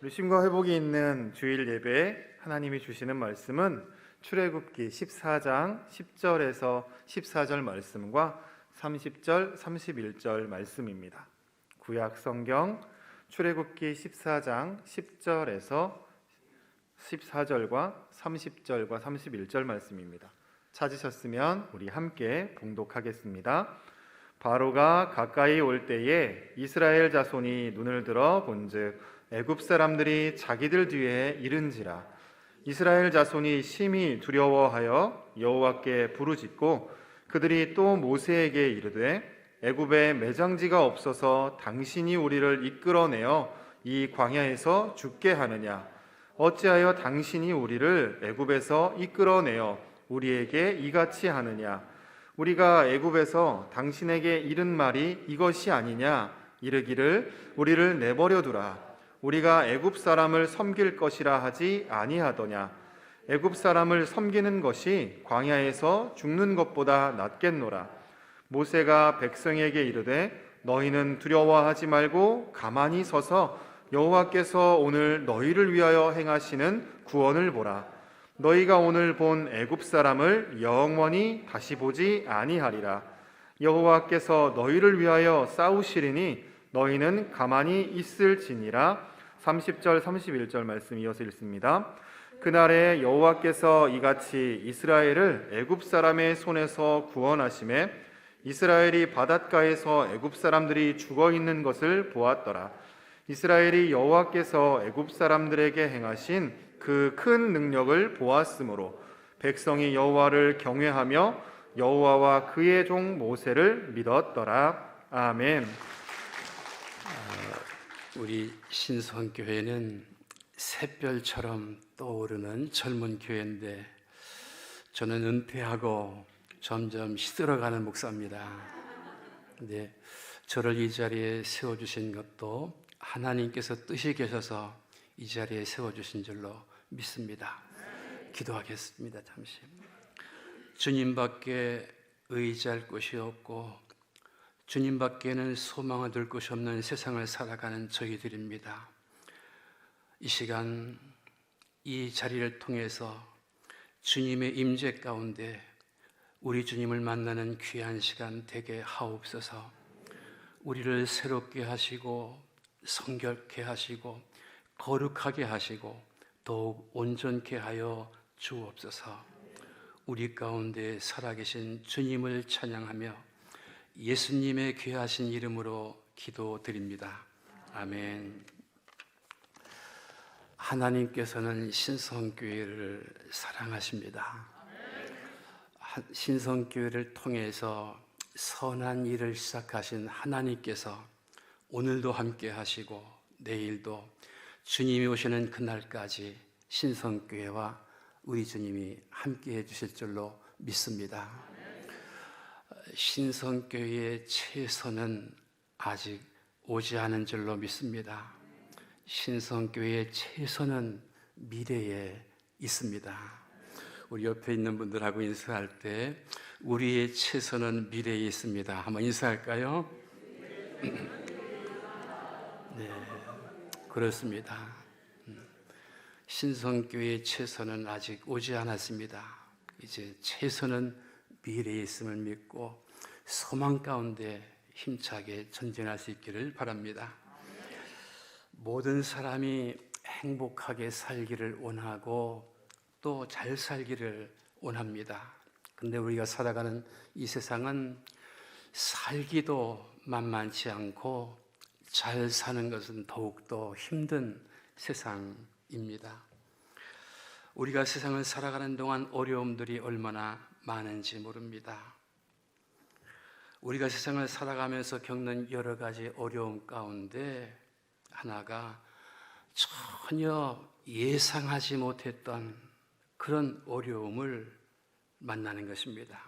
우리 쉼과 회복이 있는 주일 예배에 하나님이 주시는 말씀은 출애굽기 14장 10절에서 14절 말씀과 30절, 31절 말씀입니다. 구약 성경 출애굽기 14장 10절에서 14절과 30절과 31절 말씀입니다. 찾으셨으면 우리 함께 봉독하겠습니다. 바로가 가까이 올 때에 이스라엘 자손이 눈을 들어 본즉 애굽 사람들이 자기들 뒤에 이른지라. 이스라엘 자손이 심히 두려워하여 여호와께 부르짖고 그들이 또 모세에게 이르되 애굽에 매장지가 없어서 당신이 우리를 이끌어내어 이 광야에서 죽게 하느냐? 어찌하여 당신이 우리를 애굽에서 이끌어내어 우리에게 이같이 하느냐? 우리가 애굽에서 당신에게 이른 말이 이것이 아니냐? 이르기를 우리를 내버려 두라. 우리가 애굽 사람을 섬길 것이라 하지 아니하더냐? 애굽 사람을 섬기는 것이 광야에서 죽는 것보다 낫겠노라. 모세가 백성에게 이르되 너희는 두려워하지 말고 가만히 서서 여호와께서 오늘 너희를 위하여 행하시는 구원을 보라. 너희가 오늘 본 애굽 사람을 영원히 다시 보지 아니하리라. 여호와께서 너희를 위하여 싸우시리니 너희는 가만히 있을지니라. 30절 31절 말씀 이어서 읽습니다. 그날에 여호와께서 이같이 이스라엘을 애굽 사람의 손에서 구원하시매 이스라엘이 바닷가에서 애굽 사람들이 죽어 있는 것을 보았더라. 이스라엘이 여호와께서 애굽 사람들에게 행하신 그 큰 능력을 보았으므로 백성이 여호와를 경외하며 여호와와 그의 종 모세를 믿었더라. 아멘. 우리 신성교회는 샛별처럼 떠오르는 젊은 교회인데 저는 은퇴하고 점점 시들어가는 목사입니다. 근데 저를 이 자리에 세워주신 것도 하나님께서 뜻이 계셔서 이 자리에 세워주신 줄로 믿습니다. 기도하겠습니다. 잠시. 주님밖에 의지할 곳이 없고 주님밖에는 소망을 둘 곳이 없는 세상을 살아가는 저희들입니다. 이 시간 이 자리를 통해서 주님의 임재 가운데 우리 주님을 만나는 귀한 시간 되게 하옵소서. 우리를 새롭게 하시고 성결케 하시고 거룩하게 하시고 더욱 온전케 하여 주옵소서. 우리 가운데 살아계신 주님을 찬양하며 예수님의 귀하신 이름으로 기도드립니다. 아멘. 하나님께서는 신성교회를 사랑하십니다. 신성교회를 통해서 선한 일을 시작하신 하나님께서 오늘도 함께 하시고 내일도 주님이 오시는 그날까지 신성교회와 우리 주님이 함께 해주실 줄로 믿습니다. 신성교회의 최선은 아직 오지 않은 줄로 믿습니다. 신성교회의 최선은 미래에 있습니다. 우리 옆에 있는 분들하고 인사할 때 우리의 최선은 미래에 있습니다. 한번 인사할까요? 네, 그렇습니다. 신성교회의 최선은 아직 오지 않았습니다. 이제 최선은 미래에 있음을 믿고 소망 가운데 힘차게 전진할 수 있기를 바랍니다. 모든 사람이 행복하게 살기를 원하고 또 잘 살기를 원합니다. 근데 우리가 살아가는 이 세상은 살기도 만만치 않고 잘 사는 것은 더욱더 힘든 세상입니다. 우리가 세상을 살아가는 동안 어려움들이 얼마나 많은지 모릅니다. 우리가 세상을 살아가면서 겪는 여러 가지 어려움 가운데 하나가 전혀 예상하지 못했던 그런 어려움을 만나는 것입니다.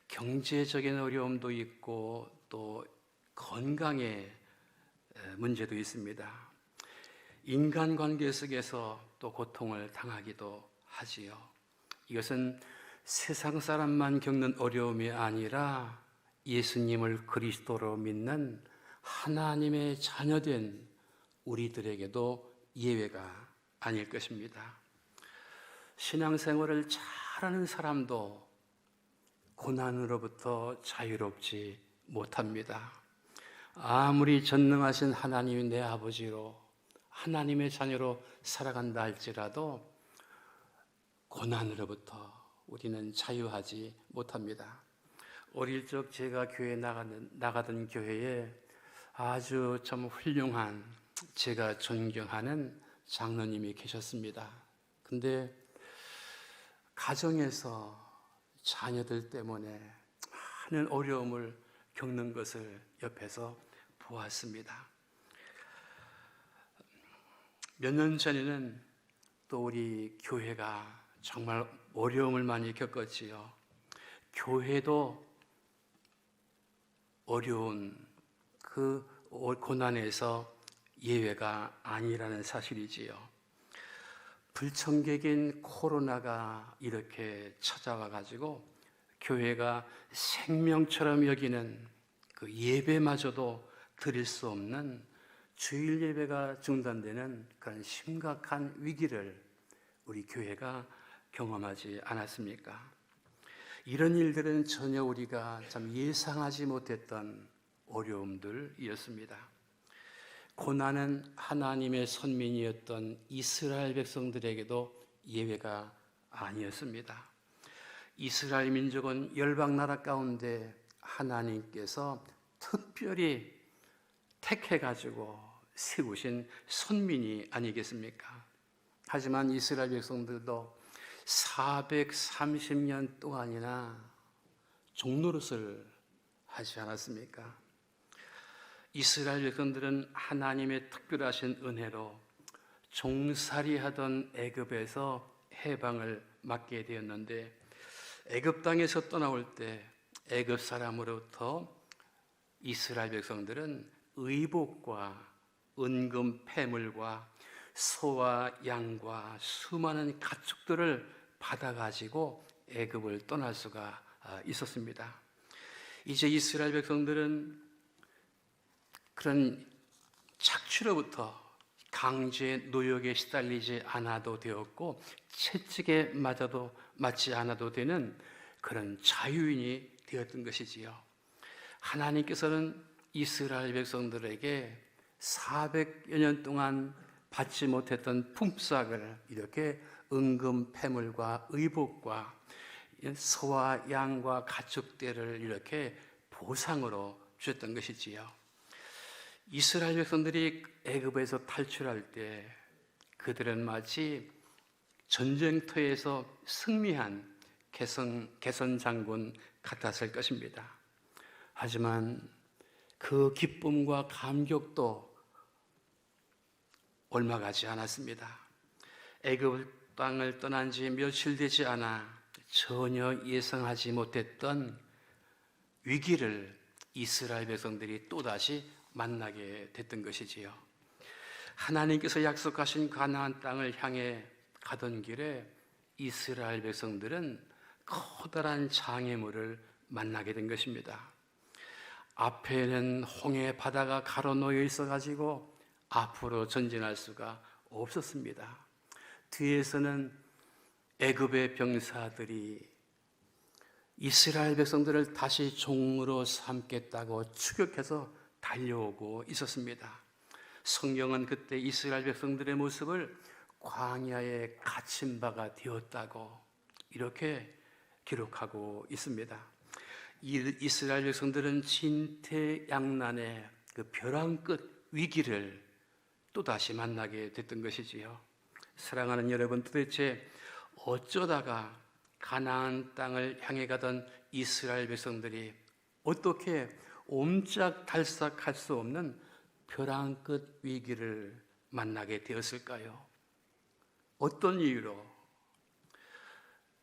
경제적인 어려움도 있고 또 건강의 문제도 있습니다. 인간관계 속에서 또 고통을 당하기도 하지요. 이것은 세상 사람만 겪는 어려움이 아니라 예수님을 그리스도로 믿는 하나님의 자녀된 우리들에게도 예외가 아닐 것입니다. 신앙생활을 잘하는 사람도 고난으로부터 자유롭지 못합니다. 아무리 전능하신 하나님이 내 아버지로 하나님의 자녀로 살아간다 할지라도 고난으로부터 우리는 자유하지 못합니다. 어릴 적 제가 교회 나가던 교회에 아주 참 훌륭한 제가 존경하는 장로님이 계셨습니다. 근데 가정에서 자녀들 때문에 많은 어려움을 겪는 것을 옆에서 보았습니다. 몇 년 전에는 또 우리 교회가 정말 어려움을 많이 겪었지요. 교회도 어려운 그 고난에서 예외가 아니라는 사실이지요. 불청객인 코로나가 이렇게 찾아와 가지고 교회가 생명처럼 여기는 그 예배마저도 드릴 수 없는 주일 예배가 중단되는 그런 심각한 위기를 우리 교회가 경험하지 않았습니까? 이런 일들은 전혀 우리가 참 예상하지 못했던 어려움들이었습니다. 고난은 하나님의 선민이었던 이스라엘 백성들에게도 예외가 아니었습니다. 이스라엘 민족은 열방 나라 가운데 하나님께서 특별히 택해가지고 세우신 선민이 아니겠습니까? 하지만 이스라엘 백성들도 430년 동안이나 종노릇을 하지 않았습니까? 이스라엘 백성들은 하나님의 특별하신 은혜로 종살이하던 애굽에서 해방을 맞게 되었는데 애굽 땅에서 떠나올 때 애굽 사람으로부터 이스라엘 백성들은 의복과 은금 패물과 소와 양과 수많은 가축들을 받아가지고 애굽을 떠날 수가 있었습니다. 이제 이스라엘 백성들은 그런 착취로부터 강제 노역에 시달리지 않아도 되었고 채찍에 맞지 않아도 되는 그런 자유인이 되었던 것이지요. 하나님께서는 이스라엘 백성들에게 400여 년 동안 받지 못했던 품삯을 이렇게 은금 패물과 의복과 소와 양과 가축들을 이렇게 보상으로 주셨던 것이지요. 이스라엘 백성들이 애굽에서 탈출할 때 그들은 마치 전쟁터에서 승리한 개선 장군 같았을 것입니다. 하지만 그 기쁨과 감격도 얼마 가지 않았습니다. 애굽 땅을 떠난 지 며칠 되지 않아 전혀 예상하지 못했던 위기를 이스라엘 백성들이 또다시 만나게 됐던 것이지요. 하나님께서 약속하신 가나안 땅을 향해 가던 길에 이스라엘 백성들은 커다란 장애물을 만나게 된 것입니다. 앞에는 홍해 바다가 가로놓여 있어가지고 앞으로 전진할 수가 없었습니다. 뒤에서는 애굽의 병사들이 이스라엘 백성들을 다시 종으로 삼겠다고 추격해서 달려오고 있었습니다. 성경은 그때 이스라엘 백성들의 모습을 광야에 갇힌 바가 되었다고 이렇게 기록하고 있습니다. 이스라엘 백성들은 진퇴양난의 그 벼랑 끝 위기를 또다시 만나게 됐던 것이지요. 사랑하는 여러분, 도대체 어쩌다가 가나안 땅을 향해 가던 이스라엘 백성들이 어떻게 옴짝달싹할 수 없는 벼랑 끝 위기를 만나게 되었을까요? 어떤 이유로?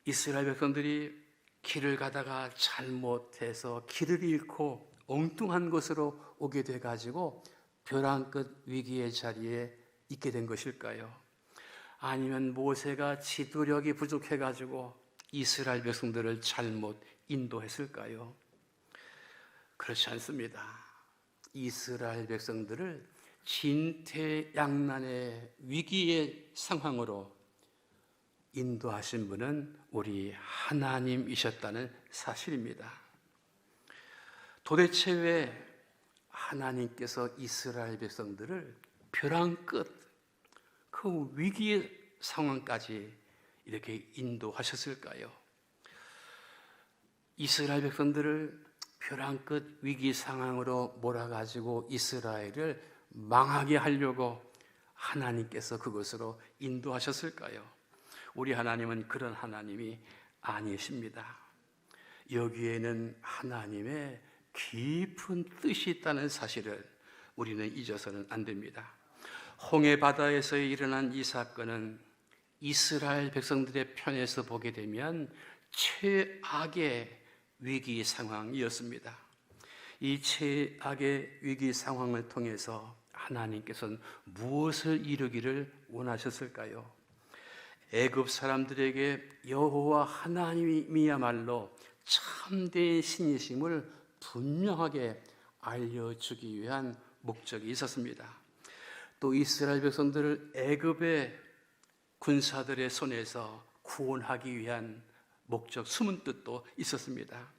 이스라엘 백성들이 길을 가다가 잘못해서 길을 잃고 엉뚱한 곳으로 오게 돼가지고 벼랑 끝 위기의 자리에 있게 된 것일까요? 아니면 모세가 지도력이 부족해가지고 이스라엘 백성들을 잘못 인도했을까요? 그렇지 않습니다. 이스라엘 백성들을 진퇴양난의 위기의 상황으로 인도하신 분은 우리 하나님이셨다는 사실입니다. 도대체 왜 하나님께서 이스라엘 백성들을 벼랑 끝 그 위기의 상황까지 이렇게 인도하셨을까요? 이스라엘 백성들을 벼랑 끝 위기 상황으로 몰아가지고 이스라엘을 망하게 하려고 하나님께서 그것으로 인도하셨을까요? 우리 하나님은 그런 하나님이 아니십니다. 여기에는 하나님의 깊은 뜻이 있다는 사실을 우리는 잊어서는 안 됩니다. 홍해 바다에서 일어난 이 사건은 이스라엘 백성들의 편에서 보게 되면 최악의 위기 상황이었습니다. 이 최악의 위기 상황을 통해서 하나님께서는 무엇을 이루기를 원하셨을까요? 애굽 사람들에게 여호와 하나님이야말로 참된 신이심을 분명하게 알려주기 위한 목적이 있었습니다. 또 이스라엘 백성들을 애굽의 군사들의 손에서 구원하기 위한 목적, 숨은 뜻도 있었습니다.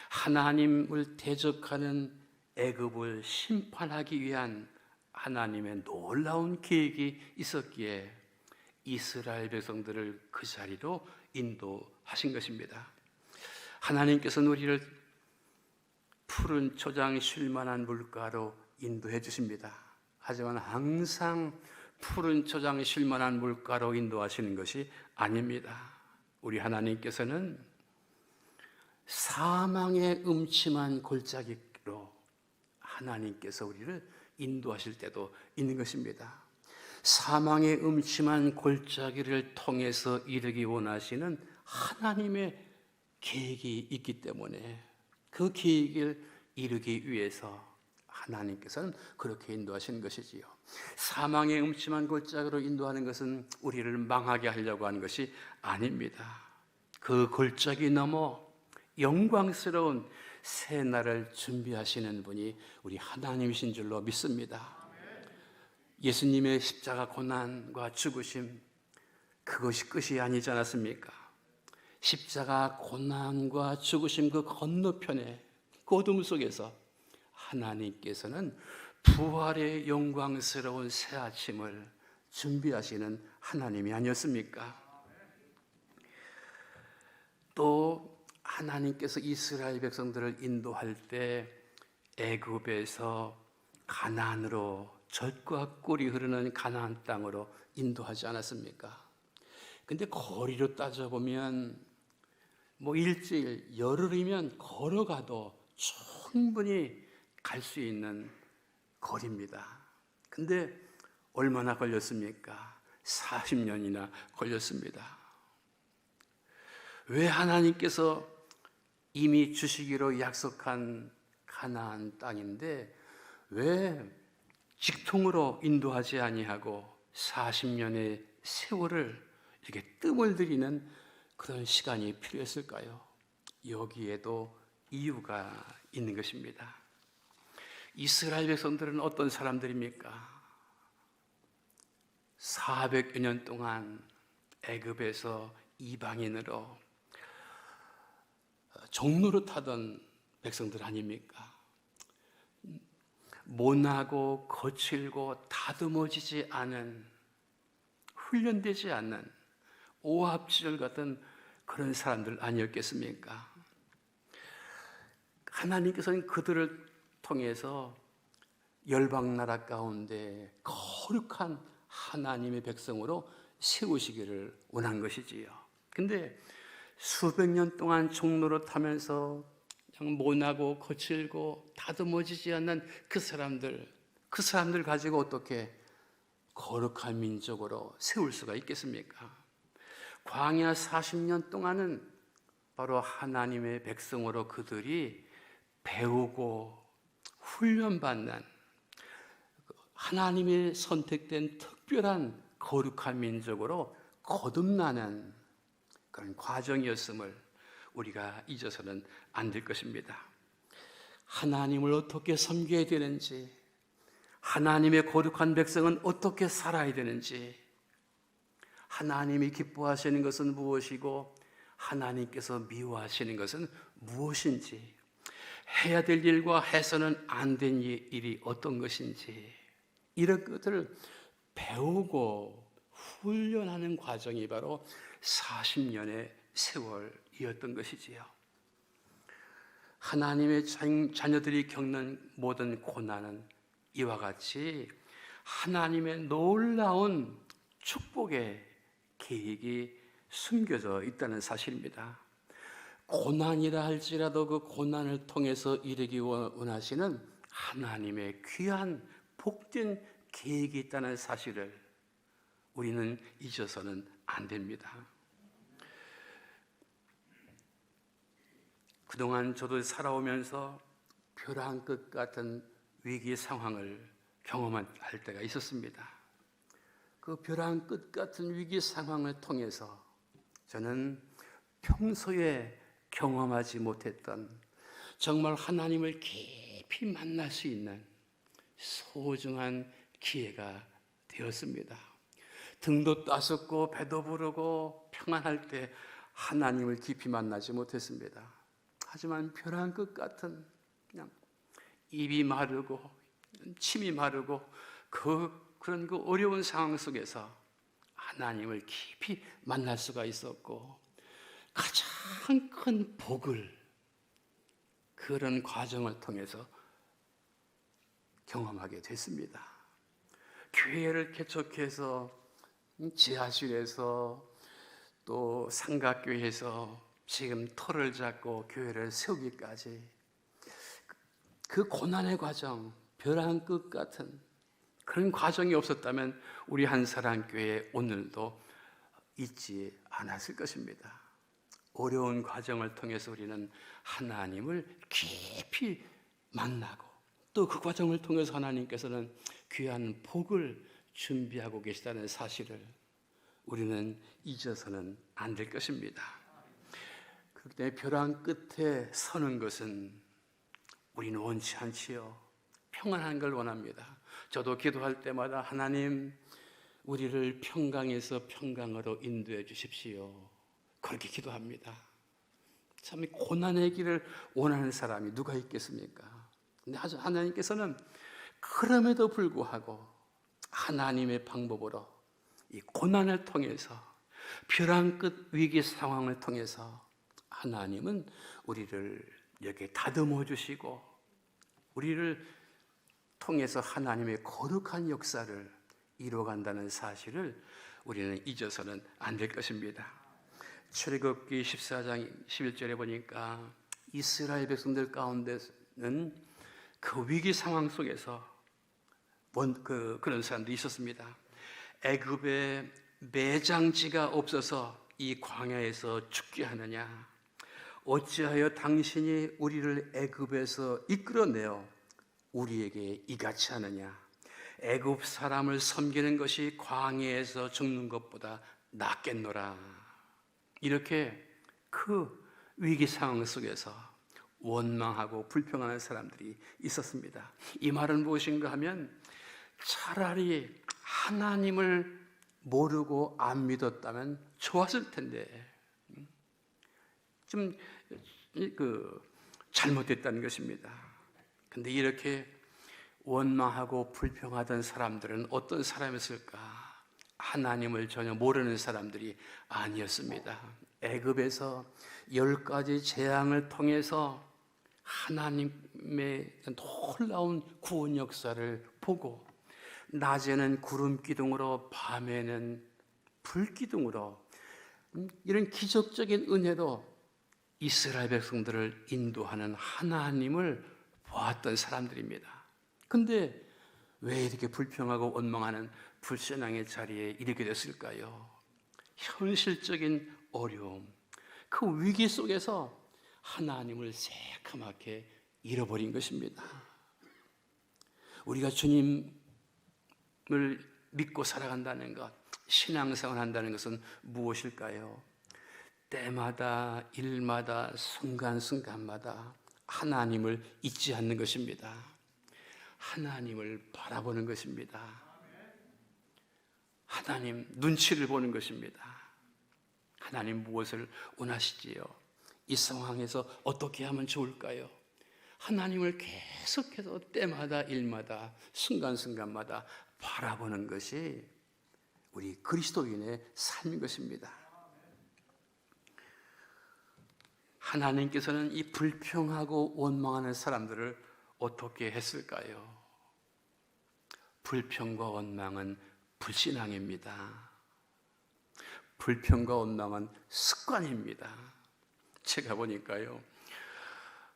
하나님을 대적하는 애굽을 심판하기 위한 하나님의 놀라운 계획이 있었기에 이스라엘 백성들을 그 자리로 인도하신 것입니다. 하나님께서는 우리를 푸른 초장 쉴 만한 물가로 인도해 주십니다. 하지만 항상 푸른 초장 쉴 만한 물가로 인도하시는 것이 아닙니다. 우리 하나님께서는 사망의 음침한 골짜기로 하나님께서 우리를 인도하실 때도 있는 것입니다. 사망의 음침한 골짜기를 통해서 이르기 원하시는 하나님의 계획이 있기 때문에 그 계획을 이루기 위해서 하나님께서는 그렇게 인도하시는 것이지요. 사망의 음침한 골짜기로 인도하는 것은 우리를 망하게 하려고 하는 것이 아닙니다. 그 골짜기 넘어 영광스러운 새 날을 준비하시는 분이 우리 하나님이신 줄로 믿습니다. 예수님의 십자가 고난과 죽으심, 그것이 끝이 아니지 않았습니까? 십자가 고난과 죽으심 그 건너편에 그 어둠 속에서 하나님께서는 부활의 영광스러운 새 아침을 준비하시는 하나님이 아니었습니까? 또 하나님께서 이스라엘 백성들을 인도할 때 애굽에서 가나안으로 젖과 꿀이 흐르는 가나안 땅으로 인도하지 않았습니까? 근데 거리로 따져보면 일주일, 열흘이면 걸어가도 충분히 갈 수 있는 거리입니다. 근데 얼마나 걸렸습니까? 40년이나 걸렸습니다. 왜 하나님께서 이미 주시기로 약속한 가나안 땅인데 왜 직통으로 인도하지 아니하고 40년의 세월을 이렇게 뜸을 들이는 그런 시간이 필요했을까요? 여기에도 이유가 있는 것입니다. 이스라엘 백성들은 어떤 사람들입니까? 400여 년 동안 애굽에서 이방인으로 종노릇하던 백성들 아닙니까? 모나고 거칠고 다듬어지지 않은, 훈련되지 않는 오합지졸 같은 그런 사람들 아니었겠습니까? 하나님께서는 그들을 통해서 열방나라 가운데 거룩한 하나님의 백성으로 세우시기를 원한 것이지요. 근데 수백 년 동안 종노릇하면서 그냥 모나고 거칠고 다듬어지지 않는 그 사람들 가지고 어떻게 거룩한 민족으로 세울 수가 있겠습니까? 광야 40년 동안은 바로 하나님의 백성으로 그들이 배우고 훈련받는 하나님의 선택된 특별한 거룩한 민족으로 거듭나는 그런 과정이었음을 우리가 잊어서는 안 될 것입니다. 하나님을 어떻게 섬겨야 되는지, 하나님의 거룩한 백성은 어떻게 살아야 되는지, 하나님이 기뻐하시는 것은 무엇이고 하나님께서 미워하시는 것은 무엇인지, 해야 될 일과 해서는 안 된 일이 어떤 것인지, 이런 것들을 배우고 훈련하는 과정이 바로 40년의 세월이었던 것이지요. 하나님의 자녀들이 겪는 모든 고난은 이와 같이 하나님의 놀라운 축복의 계획이 숨겨져 있다는 사실입니다. 고난이라 할지라도 그 고난을 통해서 이루기 원하시는 하나님의 귀한 복된 계획이 있다는 사실을 우리는 잊어서는 안 됩니다. 그동안 저도 살아오면서 벼랑 끝 같은 위기 상황을 경험할 때가 있었습니다. 그 벼랑 끝 같은 위기 상황을 통해서 저는 평소에 경험하지 못했던 정말 하나님을 깊이 만날 수 있는 소중한 기회가 되었습니다. 등도 따숩고 배도 부르고 평안할 때 하나님을 깊이 만나지 못했습니다. 하지만 벼랑 끝 같은 그냥 입이 마르고 침이 마르고 그런 그 어려운 상황 속에서 하나님을 깊이 만날 수가 있었고, 가장 큰 복을 그런 과정을 통해서 경험하게 됐습니다. 교회를 개척해서 지하실에서 또 삼각교회에서 지금 터를 잡고 교회를 세우기까지 그 고난의 과정, 벼랑 끝 같은 그런 과정이 없었다면 우리 한사랑교회 오늘도 있지 않았을 것입니다. 어려운 과정을 통해서 우리는 하나님을 깊이 만나고 또 그 과정을 통해서 하나님께서는 귀한 복을 준비하고 계시다는 사실을 우리는 잊어서는 안 될 것입니다. 그때 벼랑 끝에 서는 것은 우리는 원치 않지요. 평안한 걸 원합니다. 저도 기도할 때마다 하나님, 우리를 평강에서 평강으로 인도해 주십시오. 그렇게 기도합니다. 참 고난의 길을 원하는 사람이 누가 있겠습니까? 근데 하나님께서는 그럼에도 불구하고 하나님의 방법으로 이 고난을 통해서 벼랑 끝 위기 상황을 통해서 하나님은 우리를 여기에 다듬어 주시고 우리를 통해서 하나님의 거룩한 역사를 이루어간다는 사실을 우리는 잊어서는 안 될 것입니다. 출애굽기 14장 11절에 보니까 이스라엘 백성들 가운데는 그 위기 상황 속에서 그런 사람도 있었습니다. 애굽에 매장지가 없어서 이 광야에서 죽게 하느냐? 어찌하여 당신이 우리를 애굽에서 이끌어내어 우리에게 이같이 하느냐? 애굽 사람을 섬기는 것이 광야에서 죽는 것보다 낫겠노라. 이렇게 그 위기 상황 속에서 원망하고 불평하는 사람들이 있었습니다. 이 말은 무엇인가 하면 차라리 하나님을 모르고 안 믿었다면 좋았을 텐데 좀 잘못됐다는 것입니다. 근데 이렇게 원망하고 불평하던 사람들은 어떤 사람이었을까? 하나님을 전혀 모르는 사람들이 아니었습니다. 애굽에서 10가지 재앙을 통해서 하나님의 놀라운 구원 역사를 보고 낮에는 구름 기둥으로 밤에는 불 기둥으로 이런 기적적인 은혜로 이스라엘 백성들을 인도하는 하나님을 보았던 사람들입니다. 근데 왜 이렇게 불평하고 원망하는 불신앙의 자리에 이르게 됐을까요? 현실적인 어려움, 그 위기 속에서 하나님을 새카맣게 잃어버린 것입니다. 우리가 주님을 믿고 살아간다는 것, 신앙생활 한다는 것은 무엇일까요? 때마다, 일마다, 순간순간마다 하나님을 잊지 않는 것입니다. 하나님을 바라보는 것입니다. 하나님 눈치를 보는 것입니다. 하나님 무엇을 원하시지요? 이 상황에서 어떻게 하면 좋을까요? 하나님을 계속해서 때마다 일마다 순간순간마다 바라보는 것이 우리 그리스도인의 삶인 것입니다. 하나님께서는 이 불평하고 원망하는 사람들을 어떻게 했을까요? 불평과 원망은 불신앙입니다. 불평과 원망은 습관입니다. 제가 보니까요,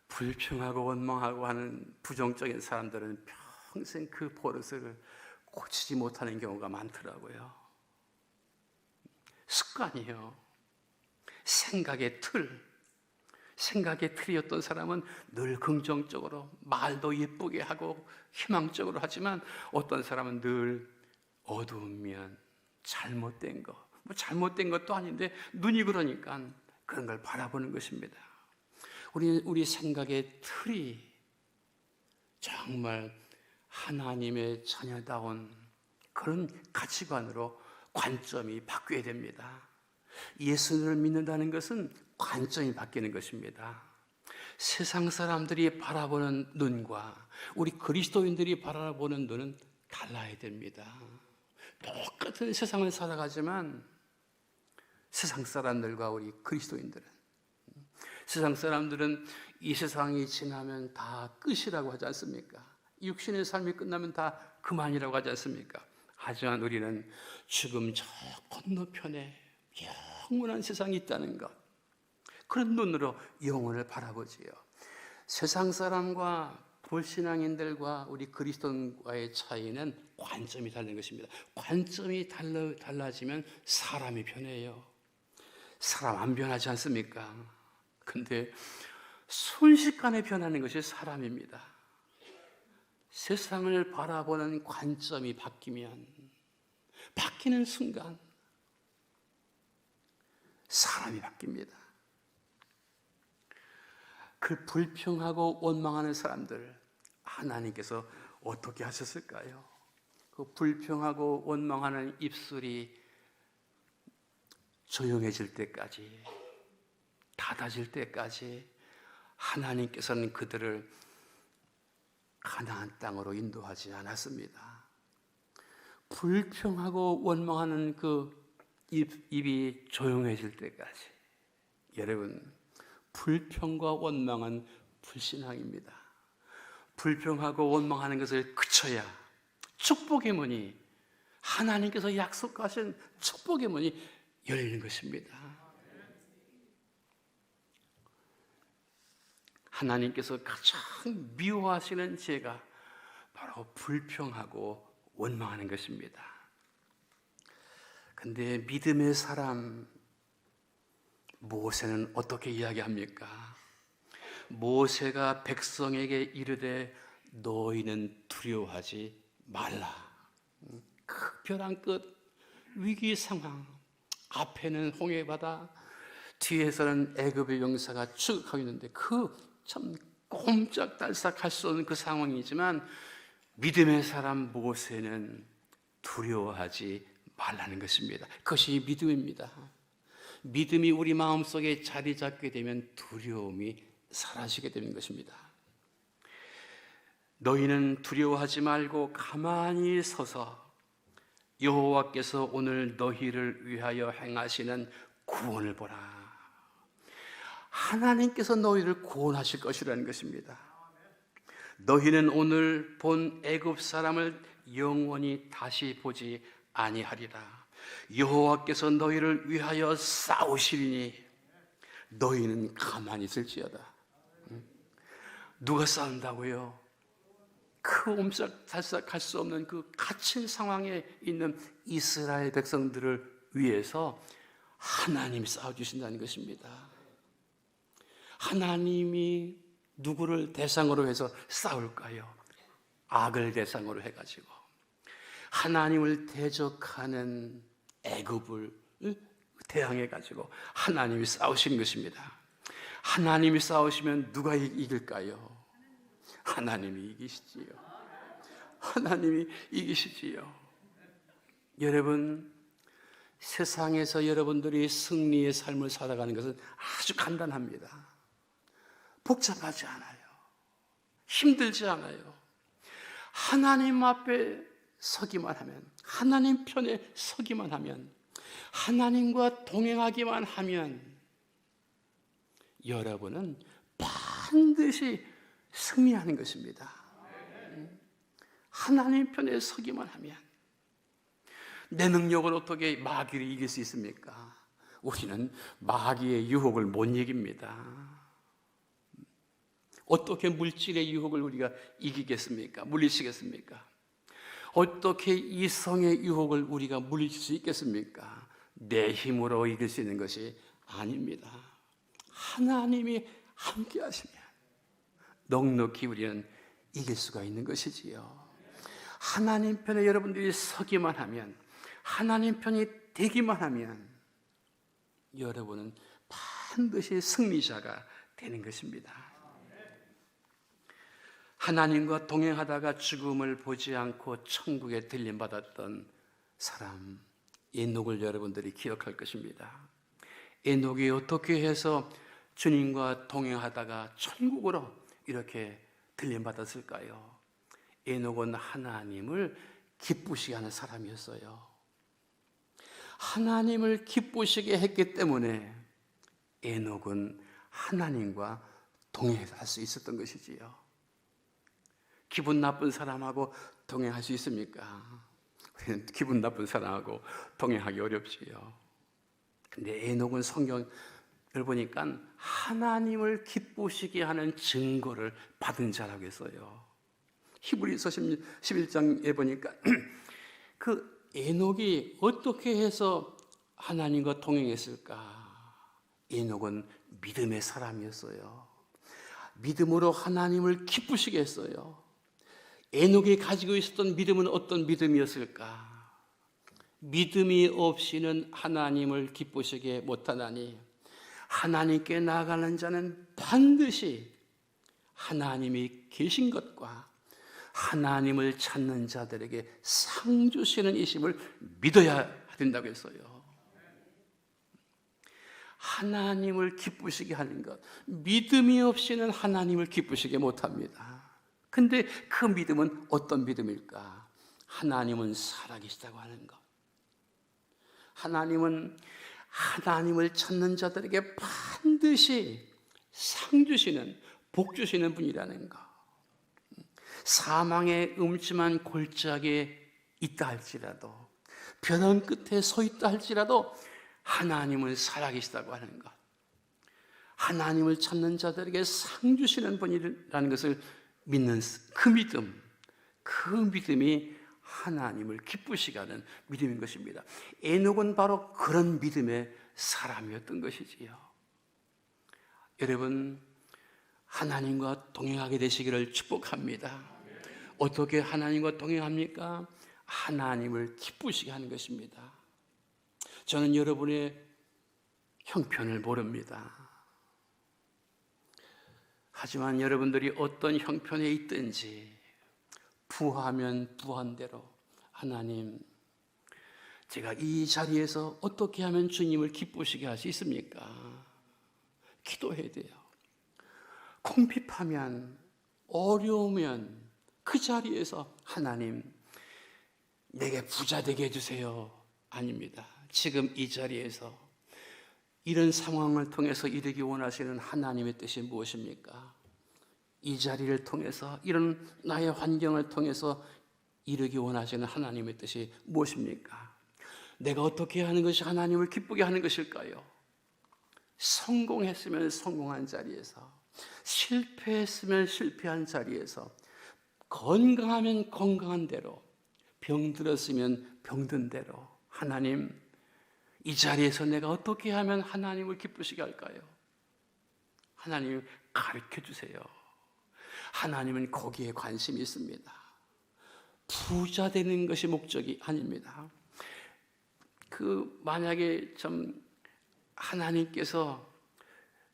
불평하고 원망하고 하는 부정적인 사람들은 평생 그 버릇을 고치지 못하는 경우가 많더라고요. 습관이요. 생각의 틀이었던 사람은 늘 긍정적으로 말도 예쁘게 하고 희망적으로 하지만 어떤 사람은 늘 어두우면 잘못된 거, 잘못된 것도 아닌데 눈이 그러니까 그런 걸 바라보는 것입니다. 우리 생각의 틀이 정말 하나님의 자녀다운 그런 가치관으로 관점이 바뀌어야 됩니다. 예수를 믿는다는 것은 관점이 바뀌는 것입니다. 세상 사람들이 바라보는 눈과 우리 그리스도인들이 바라보는 눈은 달라야 됩니다. 똑같은 세상을 살아가지만 세상 사람들과 우리 그리스도인들은, 세상 사람들은 이 세상이 지나면 다 끝이라고 하지 않습니까? 육신의 삶이 끝나면 다 그만이라고 하지 않습니까? 하지만 우리는 죽음 저 건너편에 영원한 세상이 있다는 것, 그런 눈으로 영혼을 바라보지요. 세상 사람과 불신앙인들과 우리 그리스도인과의 차이는 관점이 다른 것입니다. 관점이 달라지면 사람이 변해요. 사람 안 변하지 않습니까? 근데 순식간에 변하는 것이 사람입니다. 세상을 바라보는 관점이 바뀌면, 바뀌는 순간 사람이 바뀝니다. 그 불평하고 원망하는 사람들 하나님께서 어떻게 하셨을까요? 그 불평하고 원망하는 입술이 조용해질 때까지, 닫아질 때까지 하나님께서는 그들을 가나안 땅으로 인도하지 않았습니다. 불평하고 원망하는 그 입이 조용해질 때까지. 여러분, 불평과 원망은 불신앙입니다. 불평하고 원망하는 것을 그쳐야 축복의 문이, 하나님께서 약속하신 축복의 문이 열리는 것입니다. 하나님께서 가장 미워하시는 죄가 바로 불평하고 원망하는 것입니다. 근데 믿음의 사람 모세는 어떻게 이야기합니까? 모세가 백성에게 이르되 너희는 두려워하지 말라. 벼랑 끝 위기 상황, 앞에는 홍해바다, 뒤에서는 애굽의 용사가 추격하고 있는데 그 참 꼼짝달싹할 수 없는 그 상황이지만 믿음의 사람 모세는 두려워하지 말라는 것입니다. 그것이 믿음입니다. 믿음이 우리 마음속에 자리 잡게 되면 두려움이 사라지게 되는 것입니다. 너희는 두려워하지 말고 가만히 서서 여호와께서 오늘 너희를 위하여 행하시는 구원을 보라. 하나님께서 너희를 구원하실 것이라는 것입니다. 너희는 오늘 본 애굽 사람을 영원히 다시 보지 아니하리라. 여호와께서 너희를 위하여 싸우시리니 너희는 가만히 있을지어다. 누가 싸운다고요? 그 옴짝달싹할 수 없는 그 갇힌 상황에 있는 이스라엘 백성들을 위해서 하나님이 싸워주신다는 것입니다. 하나님이 누구를 대상으로 해서 싸울까요? 악을 대상으로 해가지고 하나님을 대적하는 애굽을 대항해가지고 하나님이 싸우시는 것입니다. 하나님이 싸우시면 누가 이길까요? 하나님이 이기시지요. 하나님이 이기시지요. 여러분, 세상에서 여러분들이 승리의 삶을 살아가는 것은 아주 간단합니다. 복잡하지 않아요. 힘들지 않아요. 하나님 앞에 서기만 하면, 하나님 편에 서기만 하면, 하나님과 동행하기만 하면 여러분은 반드시 승리하는 것입니다. 하나님 편에 서기만 하면. 내 능력을 어떻게 마귀를 이길 수 있습니까? 우리는 마귀의 유혹을 못 이깁니다. 어떻게 물질의 유혹을 우리가 이기겠습니까? 물리치겠습니까? 어떻게 이성의 유혹을 우리가 물리칠 수 있겠습니까? 내 힘으로 이길 수 있는 것이 아닙니다. 하나님이 함께 하시면 넉넉히 우리는 이길 수가 있는 것이지요. 하나님 편에 여러분들이 서기만 하면, 하나님 편이 되기만 하면 여러분은 반드시 승리자가 되는 것입니다. 하나님과 동행하다가 죽음을 보지 않고 천국에 들림받았던 사람 에녹을 여러분들이 기억할 것입니다. 에녹이 어떻게 해서 주님과 동행하다가 천국으로 이렇게 들림받았을까요? 에녹은 하나님을 기쁘시게 하는 사람이었어요. 하나님을 기쁘시게 했기 때문에 에녹은 하나님과 동행할 수 있었던 것이지요. 기분 나쁜 사람하고 동행할 수 있습니까? 기분 나쁜 사람하고 동행하기 어렵지요. 근데 에녹은 성경을 보니까 하나님을 기쁘시게 하는 증거를 받은 자라고 했어요. 히브리서 11장에 보니까 그 에녹이 어떻게 해서 하나님과 동행했을까? 에녹은 믿음의 사람이었어요. 믿음으로 하나님을 기쁘시게 했어요. 에녹이 가지고 있었던 믿음은 어떤 믿음이었을까? 믿음이 없이는 하나님을 기쁘시게 못하나니 하나님께 나아가는 자는 반드시 하나님이 계신 것과 하나님을 찾는 자들에게 상 주시는 이심을 믿어야 된다고 했어요. 하나님을 기쁘시게 하는 것, 믿음이 없이는 하나님을 기쁘시게 못합니다. 근데 그 믿음은 어떤 믿음일까? 하나님은 살아계시다고 하는 것, 하나님은 하나님을 찾는 자들에게 반드시 상 주시는, 복 주시는 분이라는 것, 사망의 음침한 골짜기에 있다 할지라도, 벼랑 끝에 서 있다 할지라도 하나님은 살아계시다고 하는 것, 하나님을 찾는 자들에게 상 주시는 분이라는 것을 믿는 그 믿음, 그 믿음이 하나님을 기쁘시게 하는 믿음인 것입니다. 에녹은 바로 그런 믿음의 사람이었던 것이지요. 여러분, 하나님과 동행하게 되시기를 축복합니다. 어떻게 하나님과 동행합니까? 하나님을 기쁘시게 하는 것입니다. 저는 여러분의 형편을 모릅니다. 하지만 여러분들이 어떤 형편에 있든지 부하면 부한대로, 하나님, 제가 이 자리에서 어떻게 하면 주님을 기쁘시게 할 수 있습니까? 기도해야 돼요. 궁핍하면, 어려우면 그 자리에서 하나님, 내게 부자 되게 해주세요. 아닙니다. 지금 이 자리에서 이런 상황을 통해서 이르기 원하시는 하나님의 뜻이 무엇입니까? 이 자리를 통해서, 이런 나의 환경을 통해서 이르기 원하시는 하나님의 뜻이 무엇입니까? 내가 어떻게 하는 것이 하나님을 기쁘게 하는 것일까요? 성공했으면 성공한 자리에서, 실패했으면 실패한 자리에서, 건강하면 건강한 대로, 병들었으면 병든 대로, 하나님, 이 자리에서 내가 어떻게 하면 하나님을 기쁘시게 할까요? 하나님 가르쳐 주세요. 하나님은 거기에 관심이 있습니다. 부자 되는 것이 목적이 아닙니다. 만약에 하나님께서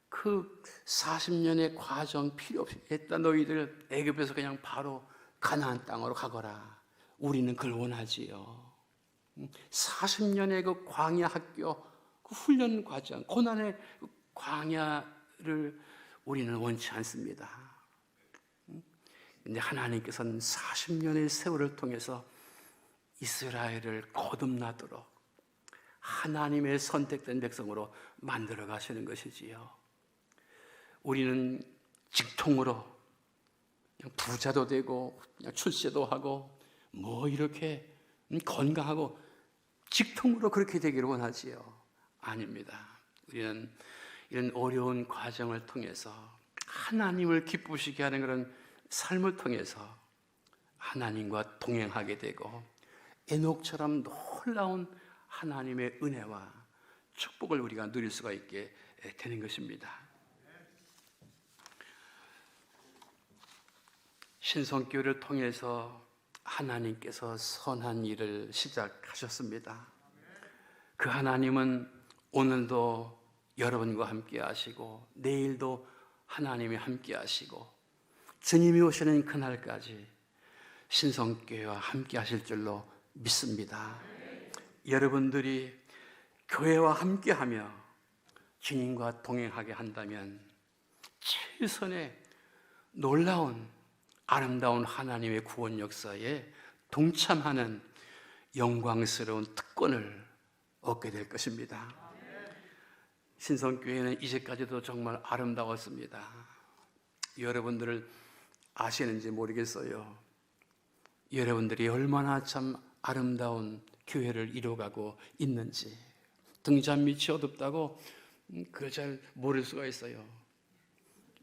그 40년의 과정 필요 없이 했다, 너희들 애굽에서 그냥 바로 가나안 땅으로 가거라. 우리는 그걸 원하지요. 40년의 그 광야 학교, 그 훈련 과정, 고난의 그 광야를 우리는 원치 않습니다. 근데 하나님께서는 40년의 세월을 통해서 이스라엘을 거듭나도록 하나님의 선택된 백성으로 만들어 가시는 것이지요. 우리는 직통으로 그냥 부자도 되고 그냥 출세도 하고 뭐 이렇게 건강하고 직통으로 그렇게 되기를 원하지요. 아닙니다. 우리는 이런 어려운 과정을 통해서 하나님을 기쁘시게 하는 그런 삶을 통해서 하나님과 동행하게 되고 에녹처럼 놀라운 하나님의 은혜와 축복을 우리가 누릴 수가 있게 되는 것입니다. 신성교회를 통해서 하나님께서 선한 일을 시작하셨습니다. 그 하나님은 오늘도 여러분과 함께 하시고 내일도 하나님이 함께 하시고 주님이 오시는 그날까지 신성교회와 함께 하실 줄로 믿습니다. 여러분들이 교회와 함께하며 주님과 동행하게 한다면 최선의 놀라운 아름다운 하나님의 구원 역사에 동참하는 영광스러운 특권을 얻게 될 것입니다. 신성교회는 이제까지도 정말 아름다웠습니다. 여러분들을 아시는지 모르겠어요. 여러분들이 얼마나 참 아름다운 교회를 이루어가고 있는지 등잔 밑이 어둡다고 그걸 잘 모를 수가 있어요.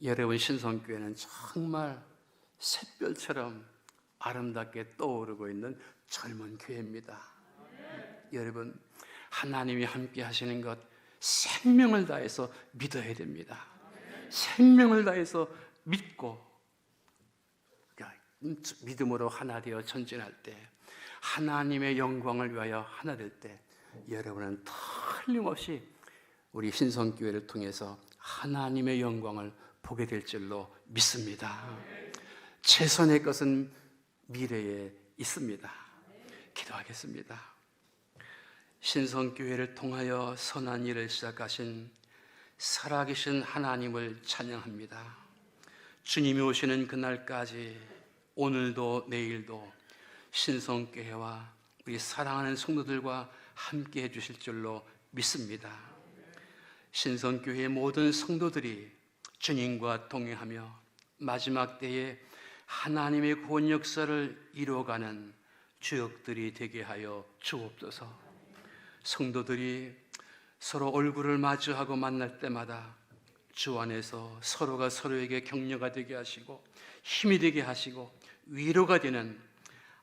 여러분 신성교회는 정말 샛별처럼 아름답게 떠오르고 있는 젊은 교회입니다. 여러분 하나님이 함께 하시는 것 생명을 다해서 믿어야 됩니다. 생명을 다해서 믿고 믿음으로 하나 되어 전진할 때 하나님의 영광을 위하여 하나 될 때 여러분은 틀림없이 우리 신성교회를 통해서 하나님의 영광을 보게 될 줄로 믿습니다. 최선의 것은 미래에 있습니다. 기도하겠습니다. 신성교회를 통하여 선한 일을 시작하신 살아계신 하나님을 찬양합니다. 주님이 오시는 그날까지 오늘도 내일도 신성교회와 우리 사랑하는 성도들과 함께 해주실 줄로 믿습니다. 신성교회의 모든 성도들이 주님과 동행하며 마지막 때에 하나님의 구원 역사를 이루어가는 주역들이 되게 하여 주옵소서. 성도들이 서로 얼굴을 마주하고 만날 때마다 주 안에서 서로가 서로에게 격려가 되게 하시고 힘이 되게 하시고 위로가 되는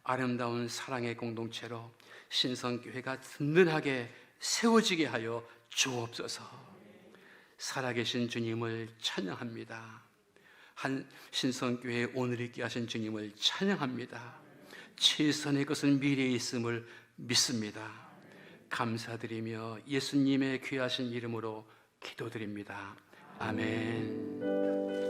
아름다운 사랑의 공동체로 신성교회가 든든하게 세워지게 하여 주옵소서. 살아계신 주님을 찬양합니다. 한 신성교회 오늘 있게 하신 주님을 찬양합니다. 최선의 것은 미래에 있음을 믿습니다. 감사드리며 예수님의 귀하신 이름으로 기도드립니다. 아멘.